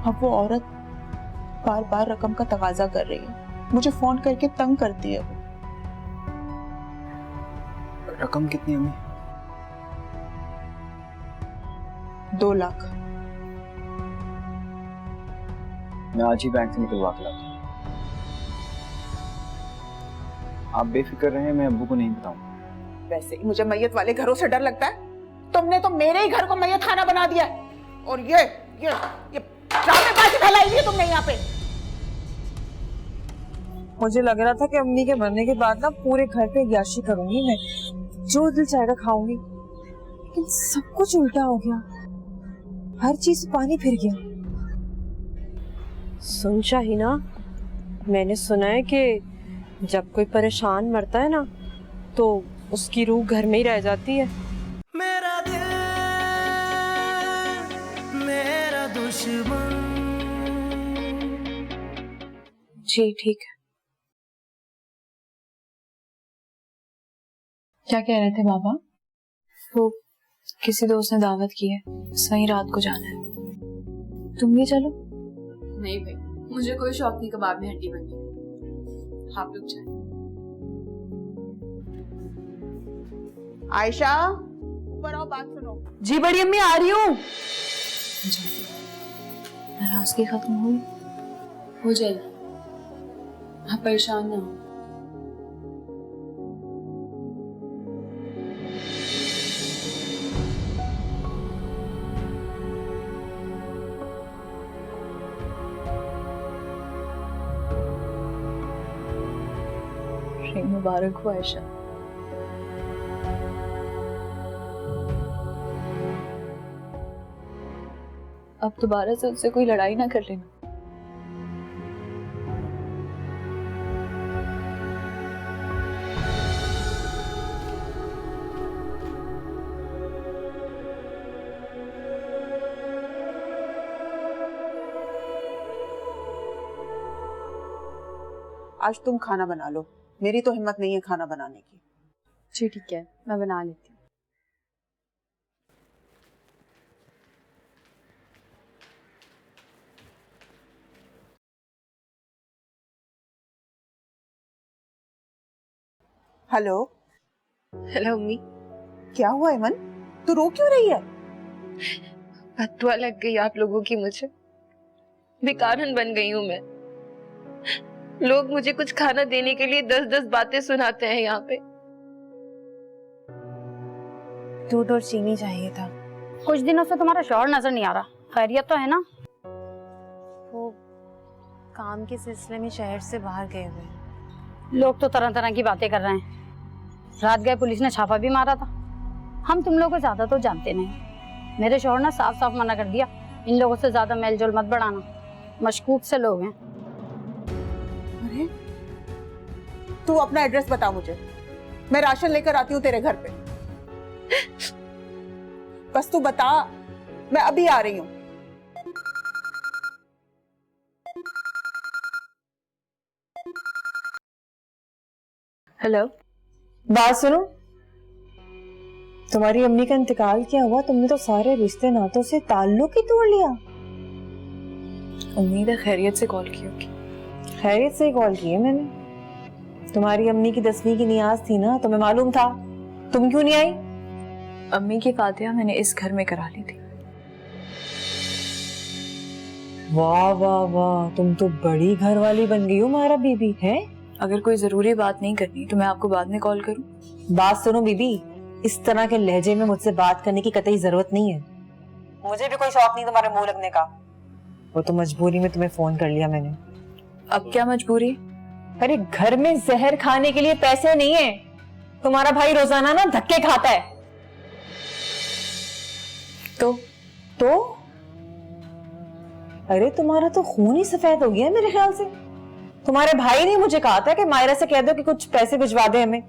अब वो औरत बार बार रकम का तकाजा कर रही है, मुझे फोन करके तंग करती है वो। रकम कितनी अम्मी? 2 लाख। मैं आज ही बैंक से निकलवा के लाता हूँ। आप बेफिक्र रहें, मैं अब्बू को नहीं बताऊंगा। वैसे ही मुझे मैयत वाले घरों से डर लगता है। तुमने तो मेरे ही घर को मैयत खाना बना दिया है। और ये ड्रामेबाजी फैलाई हुई है तुमने यहाँ पे। मुझे लग रहा था कि अम्मी के मरने के बाद ना पूरे घर पे याशी करूंगी मैं, जो दिल चाहेगा खाऊंगी, लेकिन सब कुछ उल्टा हो गया। हर चीज पानी फिर गया। सुन शाहीना, मैंने सुना है कि जब कोई परेशान मरता है ना तो उसकी रूह घर में ही रह जाती है। मेरा दिल मेरा दुश्मन। जी ठीक है। क्या कह रहे थे बाबा? वो किसी दोस्त ने दावत की है, वहीं रात को जाना है। तुम भी चलो। नहीं भाई, मुझे कोई शौक नहीं कबाब में हड्डी बनने। आप लोग जाए। आयशा, ऊपर आओ, बात सुनो। जी बड़ी अम्मी, आ रही हूँ। नाराजगी खत्म हुई? हो जाएगी, आप परेशान ना हो। मुबारक हो आयशा। अब दोबारा से उससे कोई लड़ाई ना कर लेना। आज तुम खाना बना लो, मेरी तो हिम्मत नहीं है खाना बनाने की। जी ठीक है, मैं बना लेती हूँ। हेलो। हेलो अम्मी। क्या हुआ ऐमन, तू रो क्यों रही है? बददुआ लग गई आप लोगों की मुझे। बेकारन बन गई हूँ मैं। लोग मुझे कुछ खाना देने के लिए 10-10 बातें सुनाते हैं यहाँ पे। दूध और चीनी चाहिए था। कुछ दिनों से तुम्हारा शौहर नजर नहीं आ रहा, खैरियत तो है ना? वो काम के सिलसिले में शहर से बाहर गए हुए। लोग तो तरह तरह की बातें कर रहे हैं। रात गए पुलिस ने छापा भी मारा था। हम तुम लोगों को ज्यादा तो जानते नहीं। मेरे शौहर ने साफ साफ मना कर दिया, इन लोगों से ज्यादा मेलजोल मत बढ़ाना, मशकूक से लोग हैं। अरे तू अपना एड्रेस बता मुझे, मैं राशन लेकर आती हूँ तेरे घर पे। बस तू बता, मैं अभी आ रही हूँ। हेलो। बात सुनो, तुम्हारी अम्मी का इंतकाल क्या हुआ? तुमने तो सारे रिश्ते नातों से ताल्लुक ही तोड़ लिया। उम्मीद है खैरियत से कॉल की होगी। खैरियत से ही कॉल की है मैंने। तुम्हारी अम्मी की 10वीं की नियाज थी ना, तुम्हें मालूम था, तुम क्यों नहीं आई? अम्मी की फातिहा मैंने इस घर में करा ली थी। वाह वाह वाह, तुम तो बड़ी घर वाली बन गई हो मारा बीबी है। अगर कोई जरूरी बात नहीं करनी तो मैं आपको बाद में कॉल करूं? बात सुनो बीबी, इस तरह के लहजे में मुझसे बात करने की कतई जरूरत नहीं है। मुझे भी कोई शौक नहीं तुम्हारे मुंह लगने का। वो तो मजबूरी में तुम्हें फोन कर लिया मैंने। अब क्या मजबूरी? अरे घर में जहर खाने के लिए पैसे नहीं है। तुम्हारा भाई रोजाना ना धक्के खाता है। तो अरे तुम्हारा तो खून ही सफेद हो गया है मेरे ख्याल से। तुम्हारे भाई ने मुझे कहा था कि मायरा से कह दो कि कुछ पैसे भिजवा दे हमें।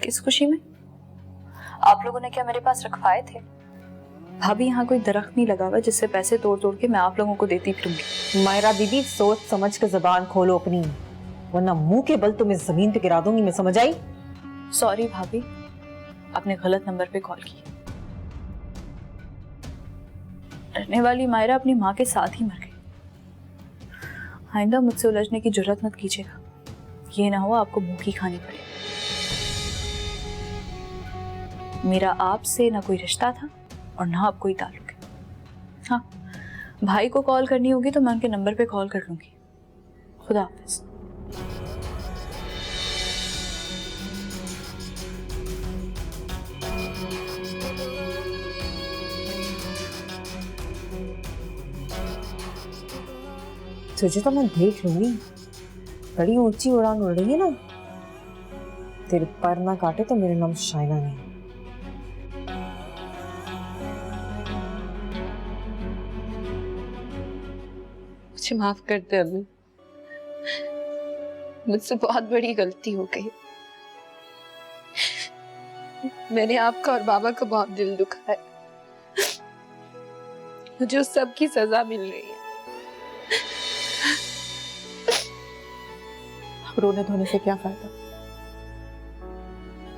किस खुशी में? आप लोगों ने क्या मेरे पास रखवाए थे? भाभी, यहाँ कोई दरख्त नहीं लगा हुआ जिससे पैसे तोड़ तोड़ के मैं आप लोगों को देती फिरूंगी। मायरा दीदी, सोच समझ के जबान खोलो अपनी, वरना मुंह के बल तुम्हें जमीन पे गिरा दूंगी मैं, समझ आई? सॉरी भाभी, आपने गलत नंबर पे कॉल की। डरने वाली मायरा अपनी माँ के साथ ही मर गई। आइंदा मुझसे उलझने की जुर्रत मत कीजिएगा, ये ना हो आपको भूखी खानी पड़े। मेरा आपसे ना कोई रिश्ता था और ना आप कोई ताल्लुक है। हाँ, भाई को कॉल करनी होगी तो मैं उनके नंबर पे कॉल कर लूंगी। खुदा हाफिज। तुझे तो मैं देख लूंगी, बड़ी ऊंची उड़ान उड़ रही है ना। तेरे पर ना काटे तो मेरा नाम शाइना नहीं। मुझे माफ कर दे अम्मी, मुझसे बहुत बड़ी गलती हो गई। मैंने आपका और बाबा का बहुत दिल दुखाया। मुझे उस सब की सजा मिल रही है। रोने धोने से क्या फायदा,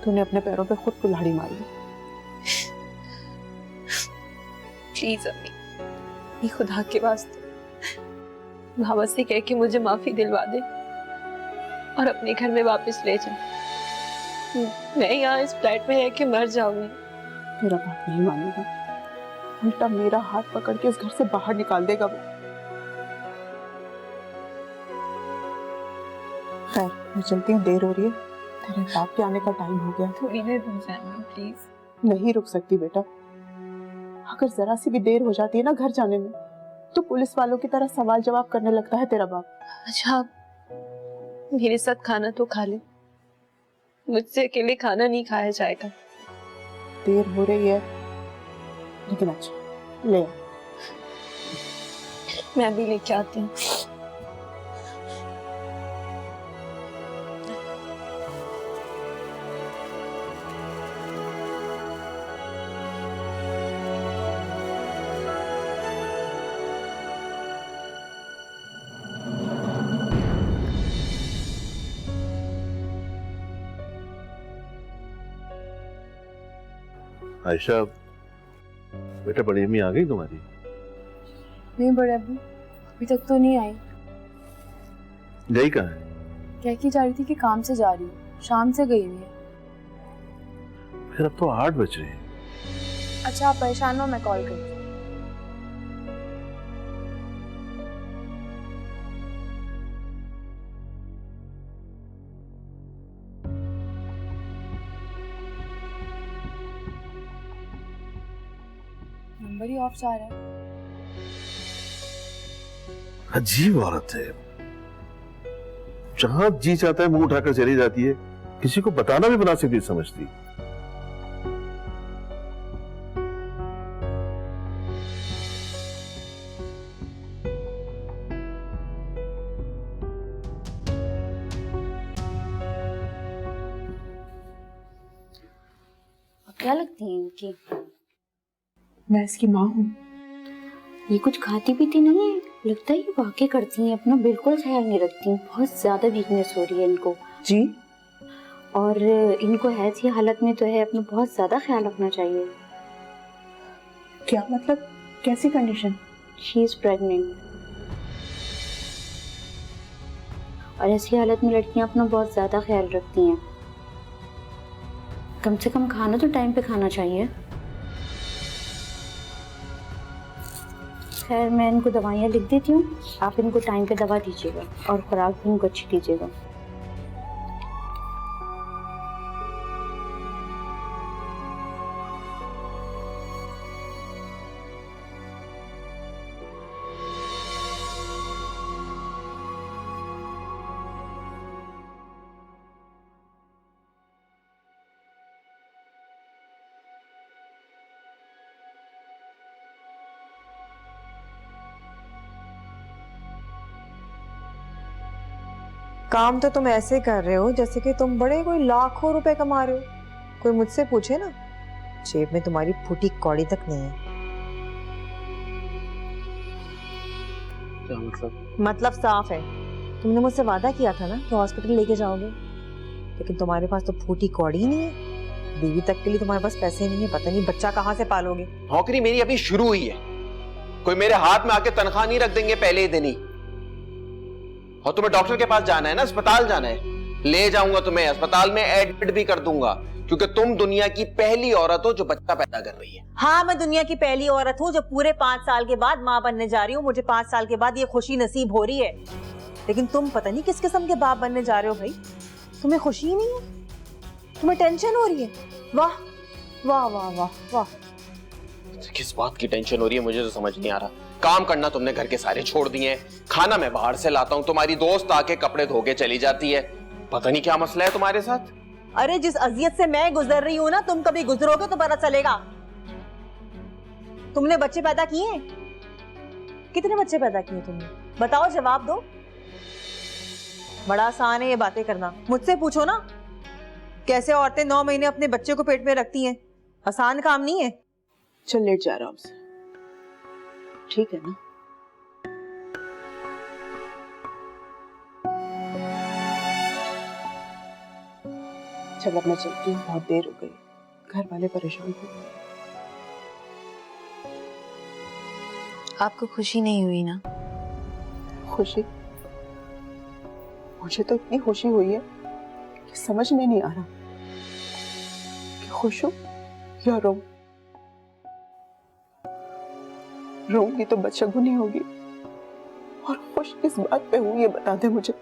तूने अपने पैरों पे खुद कुल्हाड़ी मारी। प्लीज अम्मी, ये खुदा के वास्ते बाबा से कह के मुझे माफी दिलवा दे और अपने घर में वापस ले जाए। मैं यहाँ इस फ्लैट में रह के मर जाऊंगी। तेरा बाप नहीं मानेगा, उल्टा मेरा हाथ पकड़ के इस घर से बाहर निकाल देगा वो। खैर, मैं चलती हूँ, देर हो रही है। तेरे बाप के आने का टाइम हो गया। थोड़ी देर रुक जाना प्लीज। नहीं रुक सकती बेटा, अगर जरा सी भी देर हो जाती है ना घर जाने में, तो पुलिस वालों की तरह सवाल जवाब करने लगता है तेरा बाप। अच्छा, मेरे साथ खाना तो खा ले, मुझसे अकेले खाना नहीं खाया जाएगा। देर हो रही है, लेकिन अच्छा ले आ। मैं भी लेके आती हूँ। आयशा, बेटा बड़ी अम्मी आ गई तुम्हारी? नहीं बड़े अभी, अभी तक तो नहीं आई। गई कहाँ है? कह के जा रही थी कि काम से जा रही हूँ, शाम से गई हुई है। फिर अब तो 8 बज रहे हैं। अच्छा आप परेशान हो, मैं कॉल करती हूँ। नंबर ही ऑफ जा रहा है। अजीब औरत है, जहां जी चाहता है मुंह उठाकर चली जाती है, किसी को बताना भी बना सकती समझती। क्या लगती है इनकी? मैं इसकी माँ हूँ। ये कुछ खाती पीती नहीं है, लगता है ये वाकई करती हैं, अपना बिल्कुल ख्याल नहीं रखती। बहुत ज्यादा वीकनेस हो रही है इनको जी, और इनको ऐसी हालत में तो है अपना बहुत ज्यादा ख्याल रखना चाहिए। क्या मतलब, कैसी कंडीशन? शी इज प्रेग्नेंट, और ऐसी हालत में लड़कियां अपना बहुत ज्यादा ख्याल रखती हैं। कम से कम खाना तो टाइम पे खाना चाहिए। खैर, मैं इनको दवाइयाँ लिख देती हूँ, आप इनको टाइम पे दवा दीजिएगा और खुराक भी इनको अच्छी दीजिएगा। काम तो तुम ऐसे कर रहे हो जैसे कि तुम बड़े कोई लाखों रुपए कमा रहे हो। कोई मुझसे पूछे ना, जेब में तुम्हारी फूटी कौड़ी तक नहीं है। क्या मतलब? मतलब साफ है, तुमने मुझसे वादा किया था ना कि हॉस्पिटल लेके जाओगे, लेकिन तुम्हारे पास तो फूटी कौड़ी ही नहीं है। बीवी तक के लिए तुम्हारे पास पैसे नहीं है, पता नहीं बच्चा कहाँ से पालोगे। नौकरी मेरी अभी शुरू हुई है, कोई मेरे हाथ में आके तनख्वाह नहीं रख देंगे पहले ही दिन ही। और तुम्हें डॉक्टर के पास जाना है ना, अस्पताल जाना है, ले जाऊंगा तुम्हें, अस्पताल में एडमिट भी कर दूंगा, क्योंकि तुम दुनिया की पहली औरत हो जो बच्चा पैदा कर रही है। हाँ, मैं दुनिया की पहली औरत हूँ जो पूरे 5 साल के बाद माँ बनने जा रही हूँ। मुझे 5 साल के बाद ये खुशी नसीब हो रही है। लेकिन तुम पता नहीं किस किस्म के बाप बनने जा रहे हो भाई। तुम्हें खुशी ही नहीं है, तुम्हें टेंशन हो रही है। वाह वाह वाह वाह वाह। किस बात की टेंशन हो रही है मुझे तो समझ नहीं आ रहा। काम करना तुमने घर के सारे छोड़ दिए हैं, खाना मैं बाहर से लाता हूँ, तुम्हारी दोस्त आके कपड़े धो के चली जाती है, पता नहीं क्या मसला है तुम्हारे साथ। अरे जिस अजियत से मैं गुजर रही हूँ ना, तुम कभी गुजरोगे तो पता चलेगा। तुमने बच्चे पैदा किए हैं? कितने बच्चे पैदा किए तुमने? बताओ, जवाब दो। बड़ा आसान है ये बातें करना। मुझसे पूछो ना, कैसे औरतें 9 महीने अपने बच्चे को पेट में रखती हैं। आसान काम नहीं है। चल लेट जा आराम से, ठीक है ना? चल अब मैं चलती हूँ, बहुत देर हो गई, घर वाले परेशान हो गए। आपको खुशी नहीं हुई ना? खुशी? मुझे तो इतनी खुशी हुई है कि समझ में नहीं आ रहा कि खुश हूं या रो। रोऊंगी तो बदशगुनी होगी, और खुश किस बात पे हूं ये बता दे मुझे।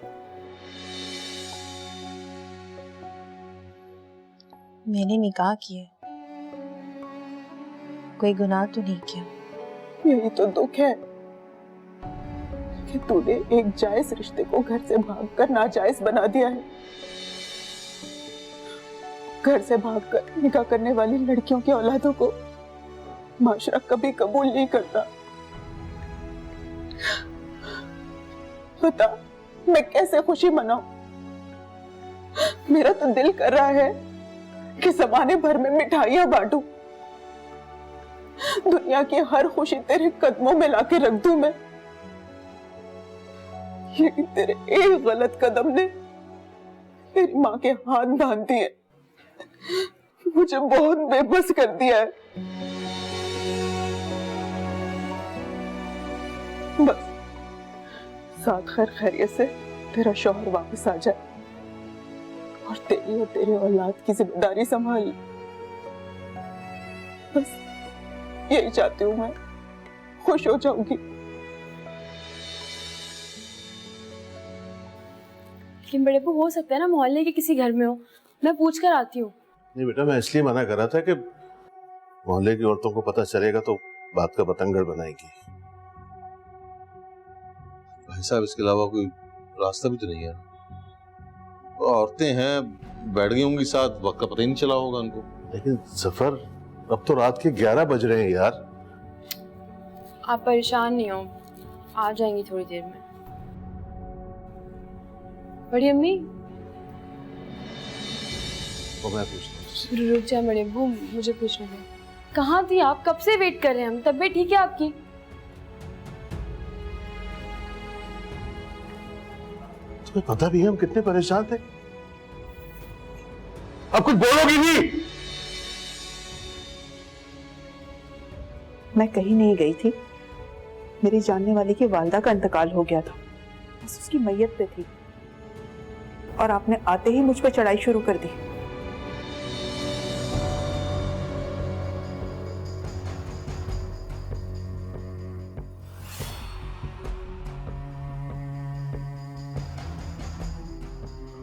मैंने निकाह किया, कोई गुनाह तो नहीं किया। यही तो दुख है कि तूने एक जायज रिश्ते को घर से भागकर नाजायज बना दिया है। घर से भागकर निकाह करने वाली लड़कियों की औलादों को माशरा कभी कबूल नहीं करता। बता, मैं कैसे खुशी मनाऊं? मेरा तो दिल कर रहा है कि ज़माने भर में मिठाइयां बांटूं, दुनिया की हर खुशी तेरे कदमों में लाके रख दूं मैं। लेकिन तेरे एक गलत कदम ने तेरी माँ के हाथ बांध दिए, मुझे बहुत बेबस कर दिया है। बस साथ खैर खैरियत से तेरा शौहर वापस आ जाए और तेरी और तेरे औलाद की जिम्मेदारी संभाल। बस यही चाहती हूँ मैं, खुश हो जाऊंगी। लेकिन बड़े अब्बू, हो सकता है ना मोहल्ले के किसी घर में हो, मैं पूछ कर आती हूँ। नहीं बेटा, मैं इसलिए मना कर रहा था कि मोहल्ले की औरतों को पता चलेगा तो बात का बतंगड़ बनाएगी। भाई साहब, इसके अलावा कोई रास्ता भी तो नहीं है। औरतें हैं, बैठ गई होंगी साथ, वक्त का पता ही नहीं चला होगा उनको। लेकिन सफर, अब तो रात के 11 बज रहे हैं यार। आप परेशान नहीं हो, आ जाएंगी थोड़ी देर में। बड़ी अम्मी, वो मैं पूछता हूँ। रुक जाए बड़े अब्बू, मुझे पूछने दो। कहाँ थी आप? कब से वेट कर रहे हैं हम। तबीयत ठीक है आपकी? तुम्हें पता भी है हम कितने परेशान थे। अब कुछ बोलोगी नहीं? मैं कहीं नहीं गई थी, मेरी जानने वाले की वालिदा का इंतकाल हो गया था, बस उसकी मैयत पे थी, और आपने आते ही मुझ पे चढ़ाई शुरू कर दी।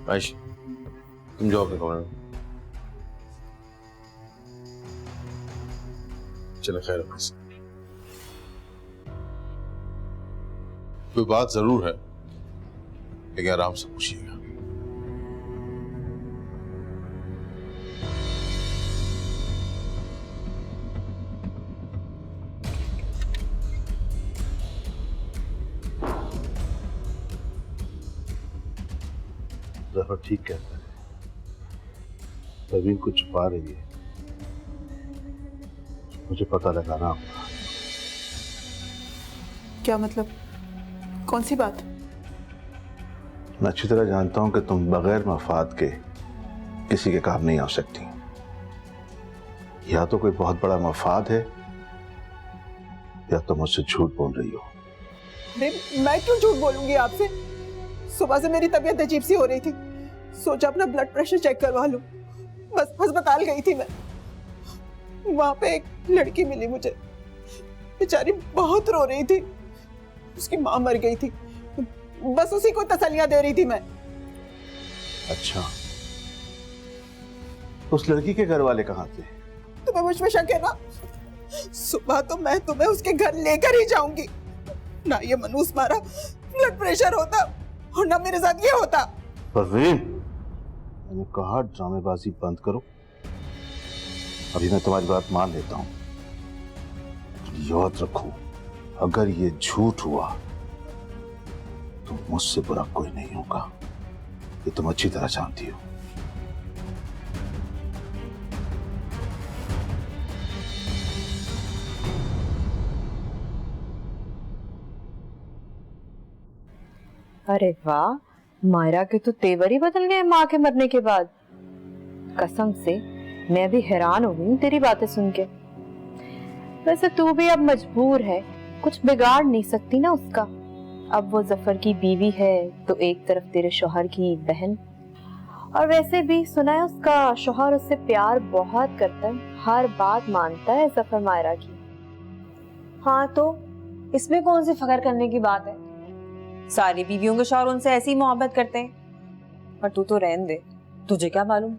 आयशा, तुम जाओ अपने कमरे में। चले खैर अपने से। कोई बात जरूर है, लेकिन आराम से पूछिएगा। जफर ठीक कहता है, परवीन कुछ छुपा रही है, मुझे पता लगाना होगा। क्या मतलब? कौन सी बात? मैं अच्छी तरह जानता हूं कि तुम बगैर मफाद के किसी के काम नहीं आ सकती। या तो कोई बहुत बड़ा मफाद है या तुम मुझसे झूठ बोल रही हो? मैं क्यों झूठ बोलूंगी आपसे? सुबह से मेरी तबीयत अजीब सी हो रही थी, सोचा अपना ब्लड प्रेशर चेक करवा लूं। बस अस्पताल गई थी मैं, वहां पे एक लड़की मिली मुझे, बेचारी बहुत रो रही थी, उसकी माँ मर गई थी, बस उसी को तसल्लियां दे रही थी मैं। अच्छा, उस लड़की के घर वाले कहाँ थे? तुम्हें मुझ में शक है ना? सुबह तो मैं तुम्हें उसके घर लेकर ही जाऊंगी, ना ये मनूस मारा ब्लड प्रेशर होता और ना मेरे साथ ये होता। परवीन, मैंने कहा ड्रामेबाजी बंद करो। अभी मैं तुम्हारी बात मान लेता हूं, याद रखो अगर ये झूठ हुआ तो मुझसे बुरा कोई नहीं होगा, ये तुम अच्छी तरह जानती हो। अरे वाह, मायरा के तो तेवर ही बदल गए माँ के मरने के बाद। कसम से मैं भी हैरान हो गई तेरी बातें सुन के। वैसे तू भी अब मजबूर है, कुछ बिगाड़ नहीं सकती ना उसका। अब वो जफर की बीवी है तो एक तरफ तेरे शौहर की बहन। और वैसे भी सुना है उसका शौहर उससे प्यार बहुत करता है, हर बात मानता है जफर मायरा की। हाँ तो इसमें कौन सी फख्र करने की बात है? सारी बीवियों के शौहर उनसे ऐसी मोहब्बत करते हैं। पर तू तो रहने दे, तुझे क्या मालूम,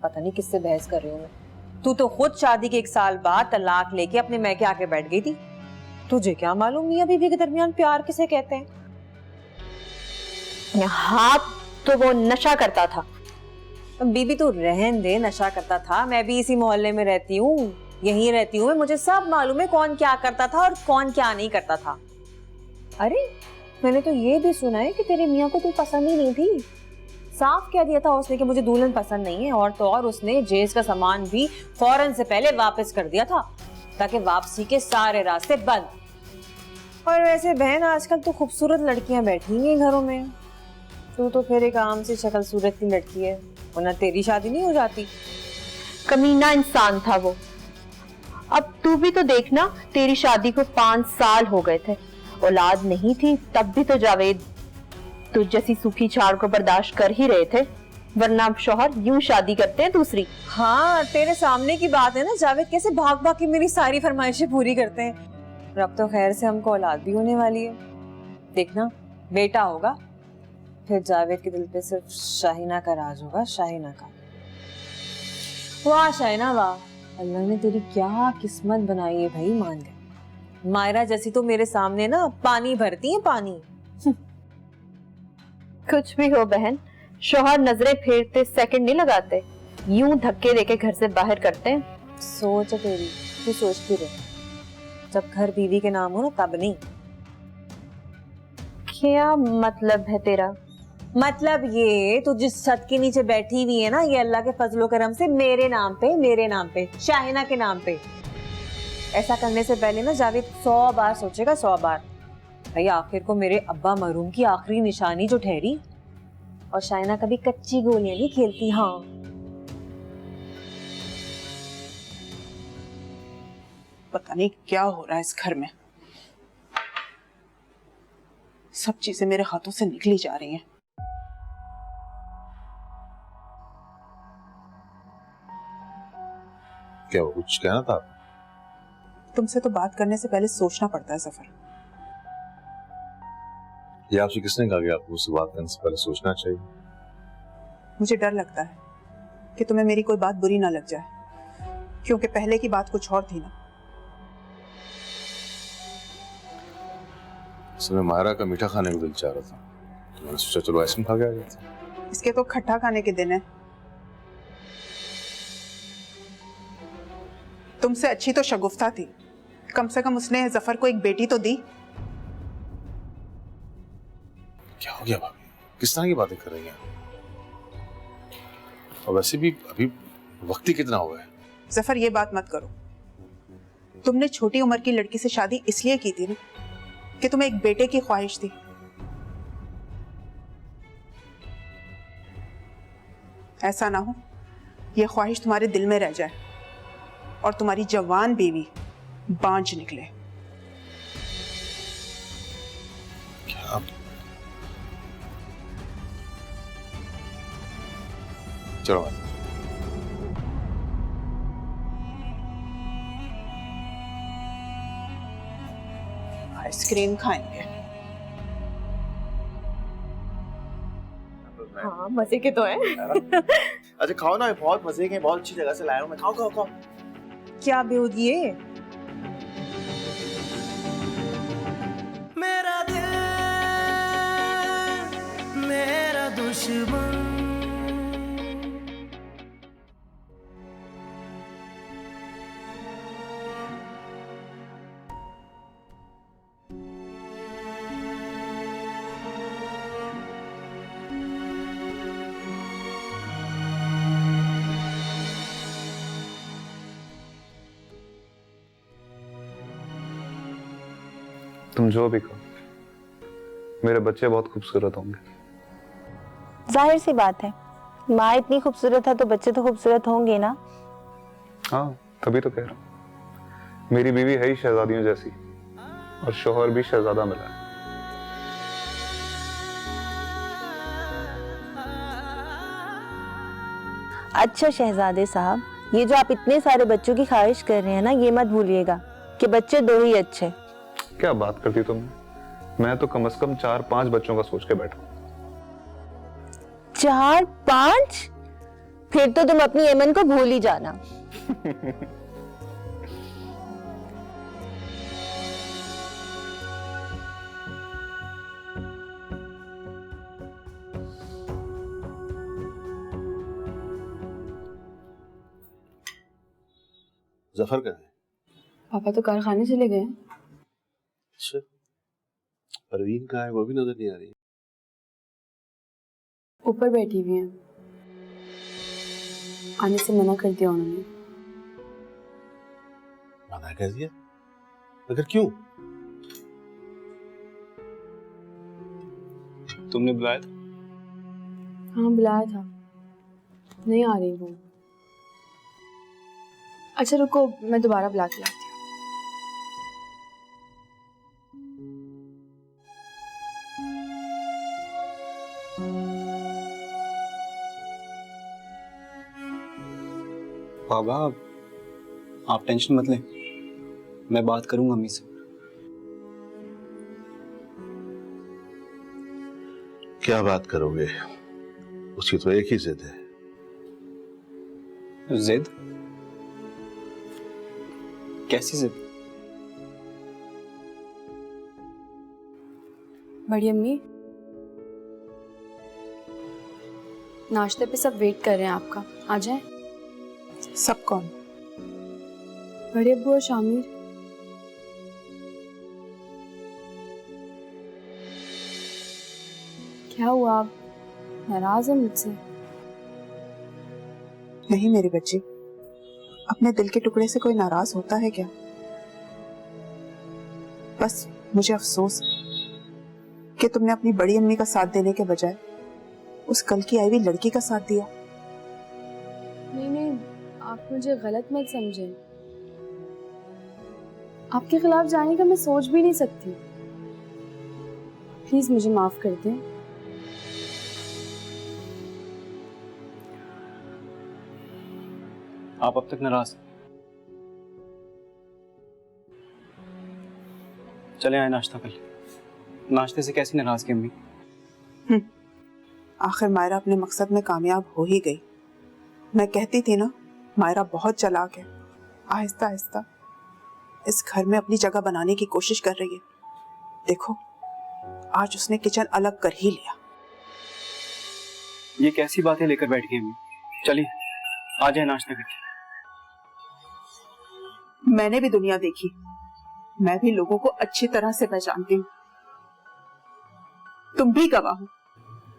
पता नहीं किससे बहस कर रही हूँ मैं। तू तो खुद शादी के 1 साल बाद तलाक लेके अपने मैके आके बैठ गई थी। तुझे क्या मालूम मियां बीवी के दरमियान प्यार किसे कहते हैं? हाँ तो वो नशा करता था। बीबी तू रहन दे, नशा करता था। मैं भी इसी मोहल्ले में रहती हूँ, यहीं रहती हूँ, मुझे सब मालूम है कौन क्या करता था और कौन क्या नहीं करता था। अरे मैंने तो ये भी सुना है कि तेरे मियाँ को तू पसंद ही नहीं थी। साफ कह दिया था उसने कि मुझे दुल्हन पसंद नहीं है, और तो और उसने जेज का सामान भी फौरन से पहले वापस कर दिया था ताकि वापसी के सारे रास्ते बंद। और वैसे बहन आजकल तो खूबसूरत लड़कियां बैठी हैं घरों में, तू तो फिर एक आम सी शक्ल सूरत की लड़की है, वरना तेरी शादी नहीं हो जाती। कमीना इंसान था वो। अब तू भी तो देखना, तेरी शादी को 5 साल हो गए थे, औलाद नहीं थी तब भी तो जावेद तुझ जैसी सूखी छाड़ को बर्दाश्त कर ही रहे थे, वरना अब शौहर यूं शादी करते हैं दूसरी। हाँ तेरे सामने की बात है ना, जावेद कैसे भाग भाग के मेरी सारी फरमाइशें पूरी करते हैं। अब तो खैर से हमको औलाद भी होने वाली है, देखना बेटा होगा, फिर जावेद के दिल पे सिर्फ शाहीना का राज होगा, शाहीना का। वाह शाहीना वाह, अल्लाह ने तेरी क्या किस्मत बनाई है भाई, मान गए। मायरा जैसी तो मेरे सामने ना पानी भरती है, पानी। कुछ भी हो बहन, शौहर नजरें फेरते सेकंड नहीं लगाते, यूं धक्के देके घर से बाहर करते हैं। सोच तेरी, तू सोचती रहे, जब घर बीवी के नाम हो ना तब नहीं। क्या मतलब है तेरा? मतलब ये, तू जिस छत के नीचे बैठी हुई है ना, ये अल्लाह के फजलो करम से मेरे नाम पे, शाहीना के नाम पे। ऐसा करने से पहले ना जावेद 100 बार सोचेगा, 100 बार। भाई आखिर को मेरे अब्बा मरूम की आखिरी निशानी जो ठहरी, और शाहीना कभी कच्ची गोलियां नहीं खेलती। हाँ पता नहीं क्या हो रहा है इस घर में, सब चीजें मेरे हाथों से निकली जा रही हैं। क्या वो कुछ कहना था? तुमसे तो बात करने से पहले सोचना पड़ता है जफर। ये आपसे किसने कहा कि आपको मुझसे बात करने से पहले सोचना चाहिए? मुझे डर लगता है कि तुम्हें मेरी कोई बात बुरी ना लग जाए, क्योंकि पहले की बात कुछ और थी ना। मैं मायरा का मीठा खाने को दिल चाह रहा था, तो मैंने सोचा चलो आइसक्रीम खा के आ जाते हैं। इसके तो खट्टा खाने के दिन है। तुमसे अच्छी तो शगुफ्ता थी, कम से कम उसने जफर को एक बेटी तो दी। क्या हो गया भाभी, किस तरह की बातें कर रही हैं? और वैसे भी अभी वक्त ही कितना हुआ है। जफर ये बात मत करो, तुमने छोटी उम्र की लड़की से शादी इसलिए की थी ना कि तुम्हें एक बेटे की ख्वाहिश थी। ऐसा ना हो ये ख्वाहिश तुम्हारे दिल में रह जाए और तुम्हारी जवान बीवी बांझ निकले। चलो आइसक्रीम खाएंगे। हाँ मजे के तो है। अच्छा खाओ ना, बहुत मजे के, बहुत अच्छी जगह से लाया हूँ मैं। खाओ खाओ खाओ। क्या बेहूदी है? मेरा दिल मेरा दुश्मन। तुम जो भी कहो, मेरे बच्चे बहुत खूबसूरत होंगे। जाहिर सी बात है, माँ इतनी खूबसूरत है तो बच्चे तो खूबसूरत होंगे ना। हाँ तभी तो कह रहा हूँ, मेरी बीवी है ही शहजादियों जैसी और शोहर भी शहजादा मिला है। अच्छा शहजादे साहब, ये जो आप इतने सारे बच्चों की ख्वाहिश कर रहे हैं ना, ये मत भूलिएगा कि बच्चे 2 ही अच्छे। क्या बात करती तुम, मैं तो कम से कम 4-5 बच्चों का सोच के बैठा हूँ। 4-5? फिर तो तुम अपनी एमन को भूल ही जाना। जफर कहाँ है? पापा तो कारखाने चले गए। अच्छा, परवीन कहाँ है? वो भी नजर नहीं आ रही। ऊपर बैठी हुई हैं, आने से मना कर दिया उन्होंने। मना कर दिया? मगर क्यों? तुमने बुलाया था? हाँ बुलाया था, नहीं आ रही वो। अच्छा रुको, मैं दोबारा बुला के लाती हूँ। बाबा आप टेंशन मत लें, मैं बात करूंगा अम्मी से। क्या बात करोगे? उसकी तो एक ही जिद है। जिद? कैसी जिद? बड़ी अम्मी, नाश्ते पे सब वेट कर रहे हैं आपका, आ जाएं। सब कौन? बड़े अब्बू और शामिर। क्या हुआ, आप नाराज हैं मुझसे? नहीं मेरे बच्चे, अपने दिल के टुकड़े से कोई नाराज होता है क्या? बस मुझे अफसोस कि तुमने अपनी बड़ी अम्मी का साथ देने के बजाय उस कल की आई हुई लड़की का साथ दिया। नहीं नहीं, आप मुझे गलत मत समझें। आपके खिलाफ जाने का मैं सोच भी नहीं सकती। प्लीज मुझे माफ कर दें। आप अब तक नाराज? चले आए नाश्ता कर ले। नाश्ते से कैसी नाराजगी अम्मी? आखिर मायरा अपने मकसद में कामयाब हो ही गई। मैं कहती थी ना, मायरा बहुत चालाक है। आहिस्ता आहिस्ता इस घर में अपनी जगह बनाने की कोशिश कर रही है। देखो आज उसने किचन अलग कर ही लिया। ये कैसी बातें लेकर बैठ गई अम्मी? चलिए आ जाए नाश्ता करके। मैंने भी दुनिया देखी, मैं भी लोगों को अच्छी तरह से पहचानती हूँ। तुम भी गवाह हो,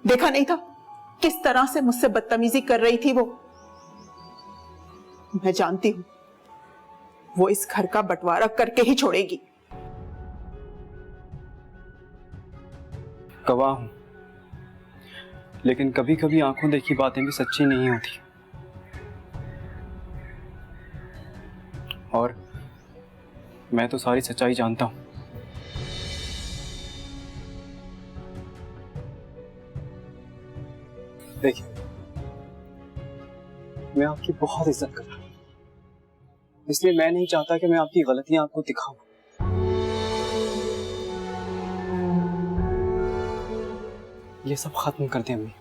देखा नहीं था किस तरह से मुझसे बदतमीजी कर रही थी वो। मैं जानती हूँ वो इस घर का बंटवारा करके ही छोड़ेगी। गवाह हूं, लेकिन कभी कभी आंखों देखी बातें भी सच्ची नहीं होती। और मैं तो सारी सच्चाई जानता हूं। देखिए मैं आपकी बहुत इज्जत करता हूँ, इसलिए मैं नहीं चाहता कि मैं आपकी गलतियां आपको दिखाऊं। ये सब खत्म कर दें अम्मी।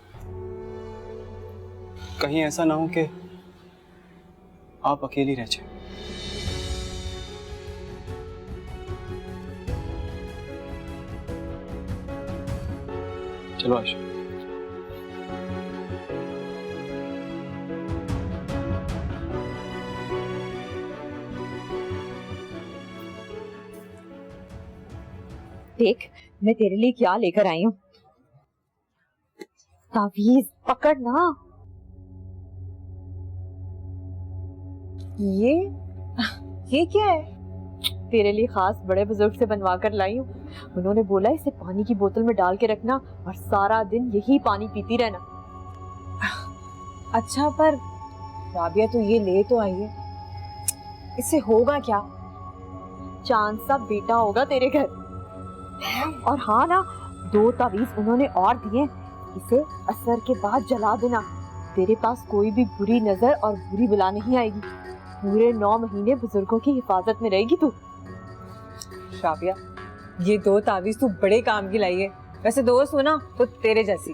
कहीं ऐसा ना हो कि आप अकेली रह जाए। चलो आयशा। देख मैं तेरे लिए क्या लेकर आई हूँ। तावीज पकड़ ना। ये क्या है? तेरे लिए खास बड़े बुजुर्ग से बनवा कर लाई हूँ। उन्होंने बोला इसे पानी की बोतल में डाल के रखना और सारा दिन यही पानी पीती रहना। अच्छा पर राबिया तो ये ले तो आई है, इससे होगा क्या? चांद सा बेटा होगा तेरे घर। और हाँ ना, 2 तावीज उन्होंने और दिए, इसे असर के बाद जला देना। तेरे पास कोई भी बुरी नजर और बुरी बला नहीं आएगी। पूरे 9 महीने बुजुर्गों की हिफाजत में रहेगी तू। राबिया ये 2 तावीज तू बड़े काम की लाई है। वैसे दोस्त हो ना तो तेरे जैसी।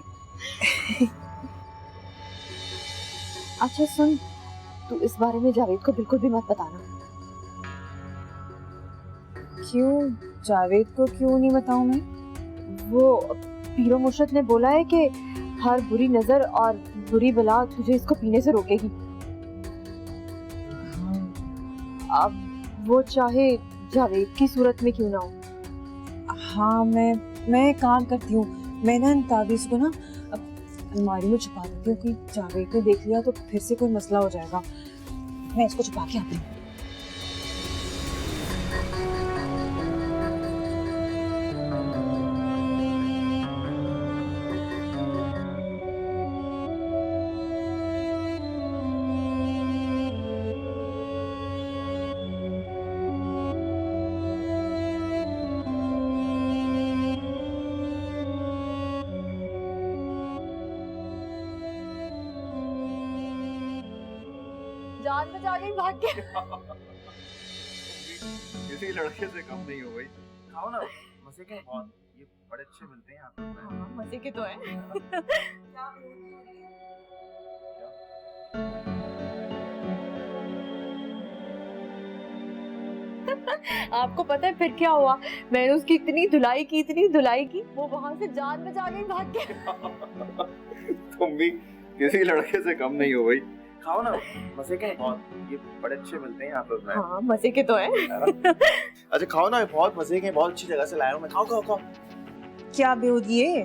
अच्छा सुन, तू इस बारे में जावेद को बिल्कुल भी मत बताना। क्यों? जावेद को क्यों नहीं बताऊं मैं? वो पीरो मुर्शद ने बोला है कि हर बुरी नजर और बुरी बला तुझे इसको पीने से रोकेगी। अब वो चाहे जावेद की सूरत में क्यों ना हो। हाँ मैं काम करती हूँ, मैं ना इन तावीज को ना अलमारी में छुपा देती हूँ कि जावेद ने देख लिया तो फिर से कोई मसला हो जाएगा। मैं इसको छुपा के आती हूँ। जान बचा गई भाग के। किसी लड़के से कम नहीं हो भाई। खाओ ना, मजे के बहुत, ये बड़े अच्छे मिलते हैं यहाँ पे। हाँ, मजे के तो हैं। आपको पता है फिर क्या हुआ? मैंने उसकी इतनी धुलाई की, वो वहां से जान बचा गई भाग के। तुम भी किसी लड़के से कम नहीं हो भाई। खाओ ना, मजे के बहुत, ये बड़े अच्छे मिलते हैं यहाँ पे। हाँ, मजे के तो हैं। अच्छा खाओ ना, बहुत मजे के, बहुत अच्छी जगह से लाया हूँ मैं। खाओ खाओ खाओ। क्या बेहूदी है?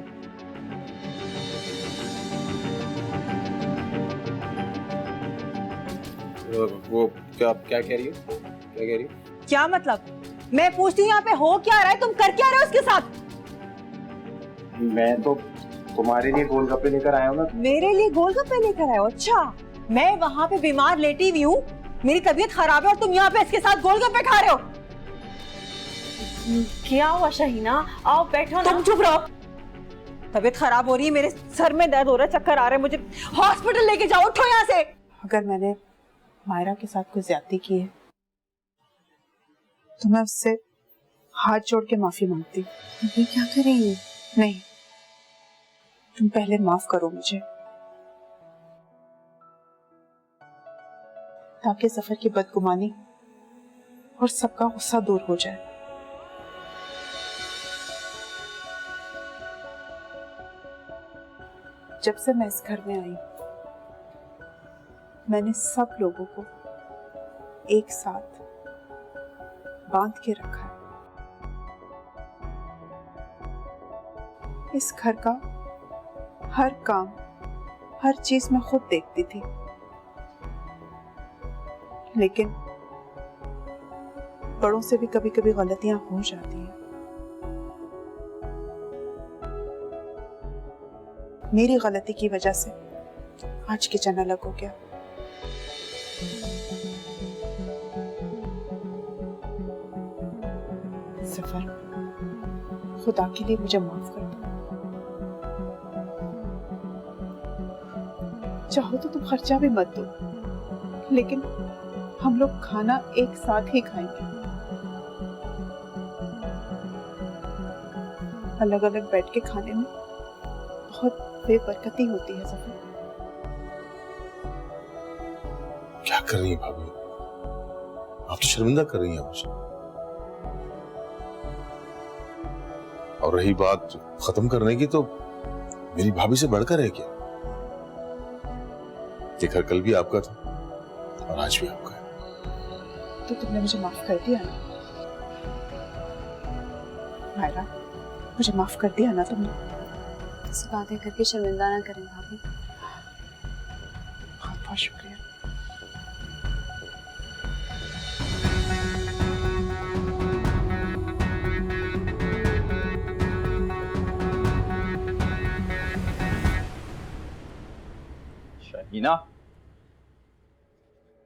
वो क्या कह रही हो? क्या मतलब? मैं पूछती हूँ यहाँ पे हो क्या रहा है, तुम कर क्या रहे हो उसके साथ? मैं तो तुम्हारे लिए गोलगप्पे लेकर आया हूँ ना। मेरे लिए गोलगप्पे लेकर आए हो? अच्छा, मैं वहाँ पे बीमार लेटी हुई हूँ, मेरी तबीयत खराब है और तुम यहाँ पे इसके साथ गोलगप्पे खा रहे हो। क्या हुआ शाहीना? आओ बैठो ना। तुम चुप रहो। तबीयत खराब हो रही है, मेरे सर में दर्द हो रहा है, चक्कर आ रहे हैं मुझे, हॉस्पिटल लेके जाओ, उठो यहाँ से। अगर मैंने मायरा के साथ कोई ज्यादती की है तो मैं उससे हाथ जोड़ के माफी मांगती हूँ। ये क्या करेंगी? नहीं, तुम पहले माफ करो मुझे, ताकि सफर की बदगुमानी और सबका गुस्सा दूर हो जाए। जब से मैं इस घर में आई, मैंने सब लोगों को एक साथ बांध के रखा है। इस घर का हर काम, हर चीज मैं खुद देखती थी, लेकिन बड़ों से भी कभी कभी गलतियां हो जाती हैं। मेरी गलती की वजह से आज किचन अलग हो गया। सफर, खुदा के लिए मुझे माफ कर दो। चाहो तो तुम खर्चा भी मत दो, लेकिन हम लोग खाना एक साथ ही खाएंगे। अलग अलग बैठ के खाने में बहुत बेबरकती होती है सफर। क्या कर रही है भाभी? आप तो शर्मिंदा कर रही हैं मुझे। और रही बात खत्म करने की, तो मेरी भाभी से बढ़कर है क्या? ये घर कल भी आपका था और आज भी आपका है। तो तुमने मुझे माफ कर दिया ना मायरा? मुझे माफ कर दिया ना तुमने? ऐसी बातें करके शर्मिंदा ना करें भाभी। बहुत बहुत शुक्रिया। शहीना,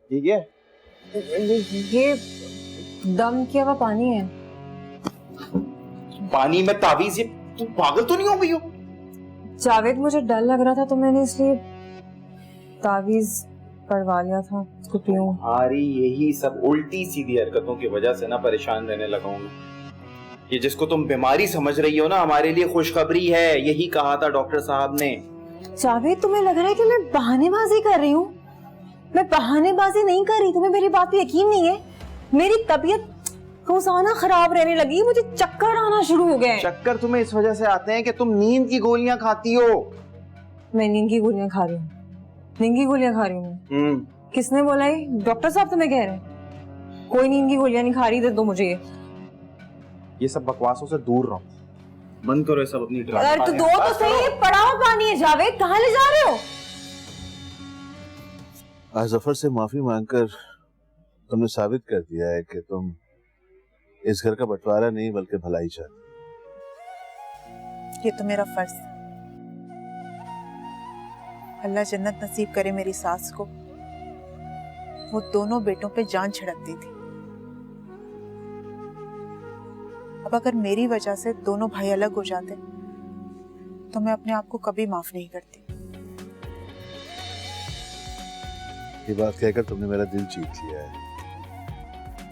ठीक है? ये दम किया हुआ पानी है। पानी में ताबीज? ये तू पागल तो नहीं हो गई हो? जावेद, मुझे डर लग रहा था तो मैंने इसलिए तावीज पढ़वा लिया था। इसको पीऊं? तुम्हारी यही सब उल्टी सीधी हरकतों की वजह से ना परेशान रहने लगा हूं मैं। ये जिसको तुम बीमारी समझ रही हो ना, हमारे लिए खुशखबरी है। यही कहा था डॉक्टर साहब ने। जावेद, तुम्हें लग रहा है कि मैं बहानेबाजी कर रही हूँ? मैं बहानेबाजी नहीं कर रही। तुम्हें मेरी बात पे यकीन नहीं है? मेरी तबीयत रोजाना खराब रहने लगी, मुझे चक्कर आना शुरू हो गए। चक्कर तुम्हें इस वजह से आते हैं कि तुम नींद की गोलियां खाती हो। मैं नींद की गोलियां खा रही हूँ? नींद की गोलियां खा रही हूँ? किसने बोला है? डॉक्टर साहब तुम्हें कह रहे हैं? कोई नींद की गोलियां नहीं खा रही। दे दो मुझे ये सब बकवासों से दूर रहो। बंद करो ये सब अपनी ड्रामा। अरे तो दो तो सही। पड़ा हुआ पानी है। जावेद, कहाँ ले जा रहे हो? आज जफर से माफी मांगकर तुमने साबित कर दिया है कि तुम इस घर का बंटवारा नहीं बल्कि भलाई चाहती। ये तो मेरा फर्ज था। अल्लाह जन्नत नसीब करे मेरी सास को। वो दोनों बेटों पे जान छिड़कती थी। अब अगर मेरी वजह से दोनों भाई अलग हो जाते तो मैं अपने आप को कभी माफ नहीं करती। ये बात कहकर तुमने मेरा दिल जीत लिया है।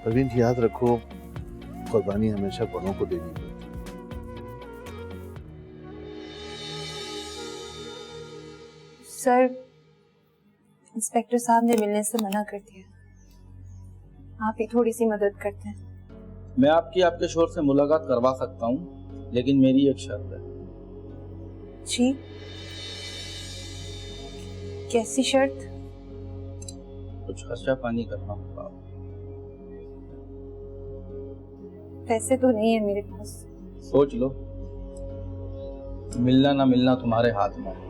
परवीन, याद रखो, कुर्बानी हमेशा बड़ों को देनी पड़ती है। सर, इंस्पेक्टर साहब ने मिलने से मना कर दिया। आप ही थोड़ी सी मदद करते हैं। मैं आपके शोहर से मुलाकात करवा सकता हूँ, लेकिन मेरी एक शर्त है। जी, कैसी शर्त? कुछ खर्चा पानी करना होगा। पैसे तो नहीं है मेरे पास। सोच लो, मिलना ना मिलना तुम्हारे हाथ में है।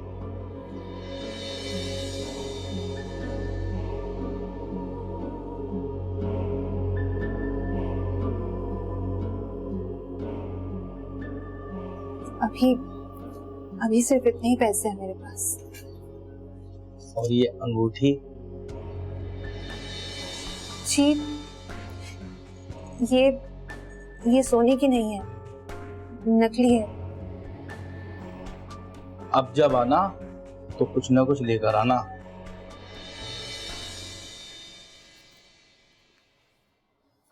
अभी सिर्फ इतने ही पैसे हैं मेरे पास। और ये अंगूठी? जी, ये सोने की नहीं है, नकली है। अब जब आना तो कुछ ना कुछ लेकर आना।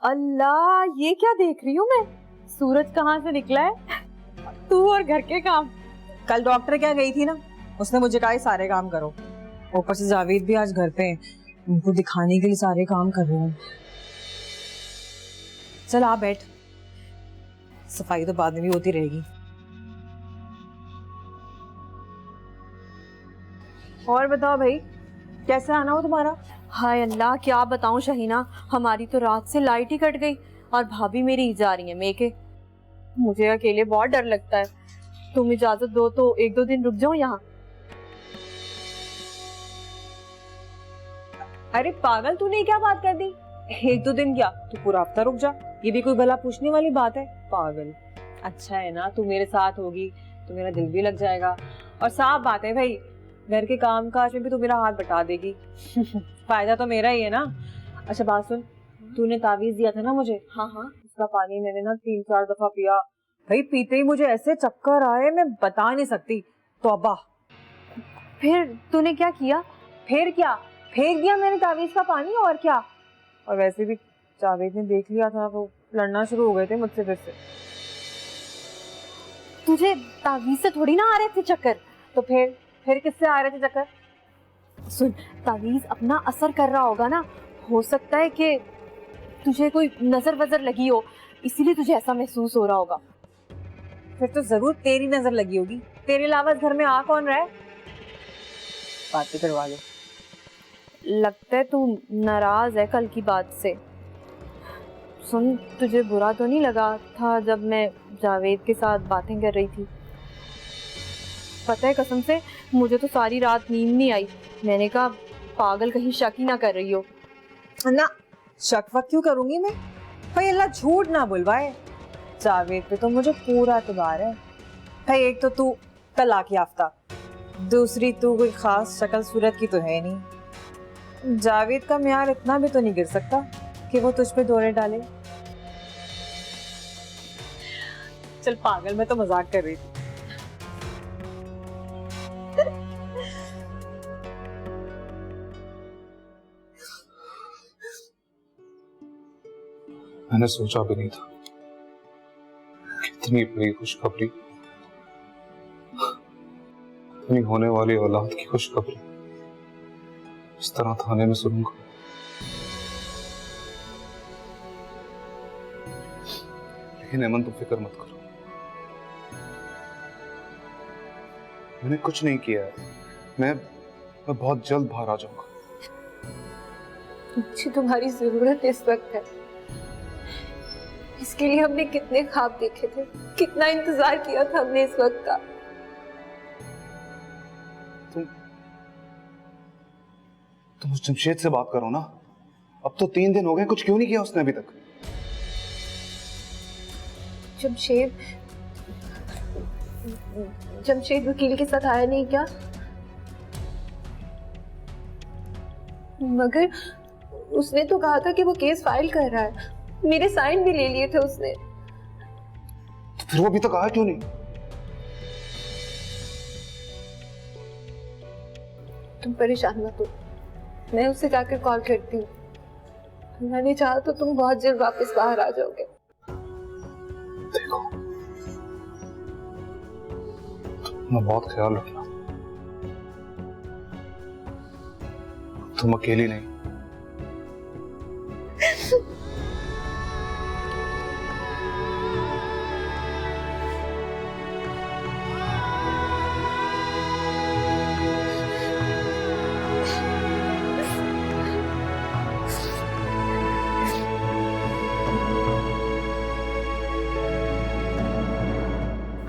अल्लाह, ये क्या देख रही हूँ मैं? सूरज कहाँ से निकला है? तू और घर के काम। कल डॉक्टर क्या गई थी ना, उसने मुझे कहा सारे काम करो। ऊपर से जावेद भी आज घर पे हैं, उनको दिखाने के लिए सारे काम कर रहे हैं। चल आ बैठ, सफाई तो बाद में भी होती रहेगी। और बताओ भाई, कैसा आना हो तुम्हारा? हाय अल्लाह, क्या बताऊं शहीना, हमारी तो रात से लाइट ही कट गई और भाभी मेरी ही जा रही है मेके। मुझे अकेले बहुत डर लगता है। तुम इजाजत दो तो 1-2 दिन रुक जाओ यहाँ। अरे पागल, तूने क्या बात कर दी? 1-2 दिन क्या, तू पूरा हफ्ता रुक जा। ये भी कोई भला पूछने वाली बात है? पागल। अच्छा है ना, तू मेरे साथ होगी तो मेरा दिल भी लग जाएगा। और साफ बात है भाई, घर के काम काज में भी तू मेरा हाथ बटा देगी। फायदा तो मेरा ही है ना। अच्छा बात सुन, तूने तावीज दिया था ना मुझे? हाँ हाँ। उसका पानी मैंने ना 3-4 दफा पिया भाई। पीते ही मुझे ऐसे चक्कर आए, मैं बता नहीं सकती। तौबा। फिर तूने क्या किया? फिर क्या, फेंक दिया मैंने तावीज का पानी, और क्या। और वैसे भी जावेद ने देख लिया था, वो लड़ना शुरू हो गए थे मुझसे फिर से। तुझे तावीज से थोड़ी ना आ रहे थे चक्कर। तो फिर किससे आ रहे थे चक्कर? सुन, तावीज अपना असर कर रहा होगा ना, हो सकता है कि तुझे कोई नजर वजर लगी हो, इसीलिए तुझे ऐसा महसूस हो रहा होगा। फिर तो जरूर तेरी नजर लगी होगी, तेरे अलावा इस घर में आ कौन रहा है? बातें करवा लो। लगता है तू नाराज है कल की बात से। सुन, तुझे बुरा तो नहीं लगा था जब मैं जावेद के साथ बातें कर रही थी? पता है, कसम से मुझे तो सारी रात नींद नहीं आई। मैंने कहा पागल कहीं शक ही ना कर रही हो। ना, शक वक क्यों करूंगी मैं? भाई अल्लाह झूठ ना बुलवाए, जावेद पे तो मुझे पूरा एतबार है। भाई एक तो तू तलाक याफ्ता, दूसरी तू कोई खास शक्ल सूरत की तो है नहीं। जावेद का म्यार इतना भी तो नहीं गिर सकता कि वो तुझ पे दौरे डाले। चल पागल, मैं तो मजाक कर रही थी। मैंने सोचा भी नहीं था कितनी बड़ी खुशखबरी, इतनी होने वाली औलाद की खुशखबरी इस तरह थाने में सुनूंगा। लेकिन अमन, तुम फिक्र मत करो, मैंने कुछ नहीं किया है। मैं बहुत जल्द बाहर आ जाऊंगा। मुझे तुम्हारी जरूरत इस वक्त है। इसके लिए हमने कितने ख्वाब देखे थे, कितना इंतजार किया था हमने इस वक्त का। तुम उस जमशेद से बात करो ना। अब तो 3 दिन हो गए, कुछ क्यों नहीं किया उसने अभी तक? जमशेद वकील के साथ आया नहीं क्या? मगर उसने तो कहा था कि वो केस फाइल कर रहा है, मेरे साइन भी ले लिए थे उसने। तो फिर वो अभी तक आया क्यों नहीं? तुम परेशान मत हो, मैं उससे जाकर कॉल करती हूँ। मैंने चाहा तो तुम बहुत जल्द वापस बाहर आ जाओगे। देखो, तुम बहुत ख्याल रखना, तुम अकेली नहीं।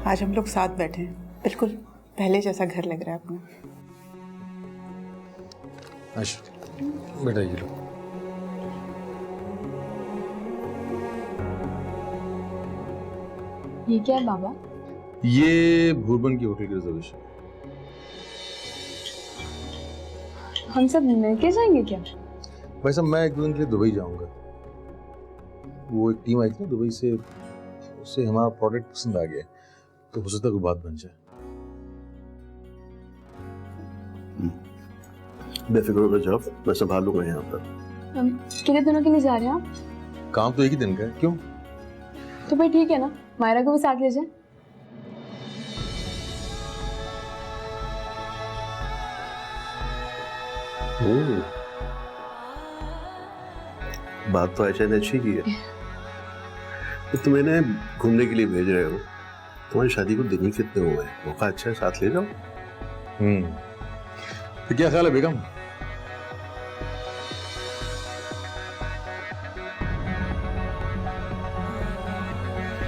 आज हम लोग साथ बैठे हैं, बिल्कुल पहले जैसा घर लग रहा है अपना। बेटा ये लो। ये क्या है बाबा? ये भूरबन की होटल की रिजर्वेशन। हम सब मिलके जाएंगे क्या? भाई साहब, मैं 1 दिन के लिए दुबई जाऊंगा। वो एक टीम आई थी ना दुबई से, उससे हमारा प्रोडक्ट पसंद आ गया, तो हो सकता है कोई बात बन जाए। बेफिक्र होकर जाओ, मैं संभाल लूंगा यहाँ पर। कितने दिनों के लिए जा रहे हैं आप? काम तो एक ही दिन का है, क्यों? तो भाई ठीक है ना, मायरा को भी साथ ले जाए। बात तो आयशा ने अच्छी की है। तो तुम इन्हें घूमने के लिए भेज रहे हो, तुम्हारी शादी को दिन ही कितने हुए हैं, मौका अच्छा है, साथ ले जाओ। तो क्या ख्याल है बेगम?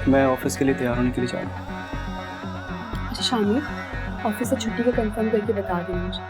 मैं ऑफिस के लिए तैयार होने के लिए जा रहा हूँ। अच्छा शामिर, ऑफिस से छुट्टी को कंफर्म करके बता देना मुझे।